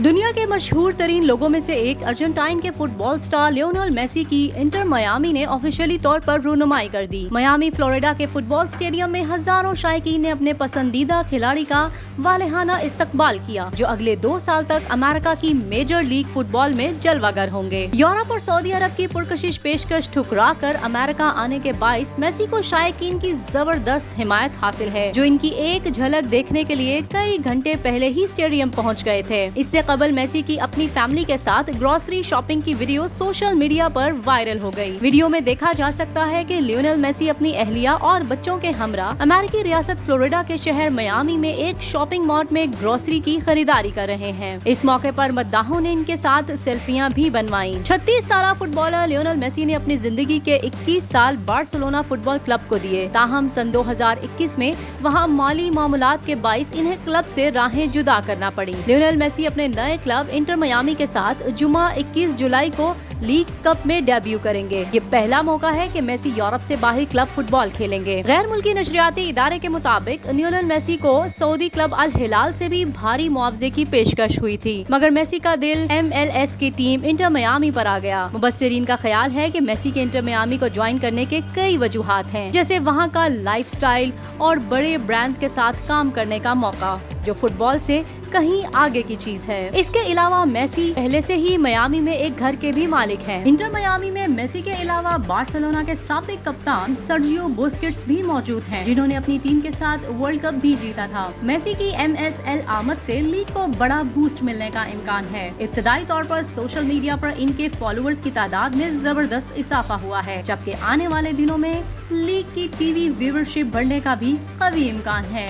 दुनिया के मशहूर तरीन लोगों में से एक अर्जेंटाइन के फुटबॉल स्टार लियोनेल मेसी की इंटर मियामी ने ऑफिशियली तौर पर रूनुमाई कर दी। मियामी फ्लोरिडा के फुटबॉल स्टेडियम में हजारों शायकीन ने अपने पसंदीदा खिलाड़ी का वालेहाना इस्तकबाल किया, जो अगले 2 साल तक अमेरिका की मेजर लीग फुटबॉल में जलवागर होंगे। यूरोप और सऊदी अरब की पुरकशिश पेशकश ठुकरा कर अमेरिका आने के बाइस मेसी को शायकीन की जबरदस्त हिमायत हासिल है, जो इनकी एक झलक देखने के लिए कई घंटे पहले ही स्टेडियम पहुँच गए थे। इससे कबल मेसी की अपनी फैमिली के साथ ग्रोसरी शॉपिंग की वीडियो सोशल मीडिया पर वायरल हो गई। वीडियो में देखा जा सकता है कि लियोनेल मेसी अपनी अहलिया और बच्चों के हमरा अमेरिकी रियासत फ्लोरिडा के शहर मियामी में एक शॉपिंग मॉल में ग्रोसरी की खरीदारी कर रहे हैं। इस मौके पर मद्दाहों ने इनके साथ सेल्फियां भी बनवाई। 36 साल फुटबॉलर लियोनेल मेसी ने अपनी जिंदगी के 21 साल बार्सिलोना फुटबॉल क्लब को दिए। ताहम सन 2021 में वहां माली मामलात के बाइस इन्हें क्लब से राहें जुदा करना पड़ी। लियोनेल मेसी अपने नए क्लब इंटर मियामी के साथ जुमा 21 जुलाई को लीग कप में डेब्यू करेंगे। ये पहला मौका है कि मेसी यूरोप से बाहर क्लब फुटबॉल खेलेंगे। गैर मुल्की नशरियाती इदारे के मुताबिक लियोनेल मेसी को सऊदी क्लब अल हिलाल से भी भारी मुआवजे की पेशकश हुई थी, मगर मेसी का दिल MLS की टीम इंटर मियामी पर आ गया। मुबस्सिरीन का ख्याल है कि मेसी के इंटर मियामी को ज्वाइन करने के कई वजूहात हैं, जैसे वहाँ का लाइफस्टाइल और बड़े ब्रांड्स के साथ काम करने का मौका, जो फुटबॉल से कहीं आगे की चीज है। इसके अलावा मेसी पहले से ही मियामी में एक घर के भी मालिक हैं। इंटर मियामी में मेसी के अलावा बार्सिलोना के साबिक कप्तान सर्जियो बुस्केट्स भी मौजूद हैं, जिन्होंने अपनी टीम के साथ वर्ल्ड कप भी जीता था। मेसी की MSL आमद से लीग को बड़ा बूस्ट मिलने का इम्कान है। इब्तदाई तौर पर सोशल मीडिया पर इनके फॉलोअर्स की तादाद में जबरदस्त इजाफा हुआ है, जबकि आने वाले दिनों में लीग की टीवी व्यूवरशिप बढ़ने का भी कवी इम्कान है।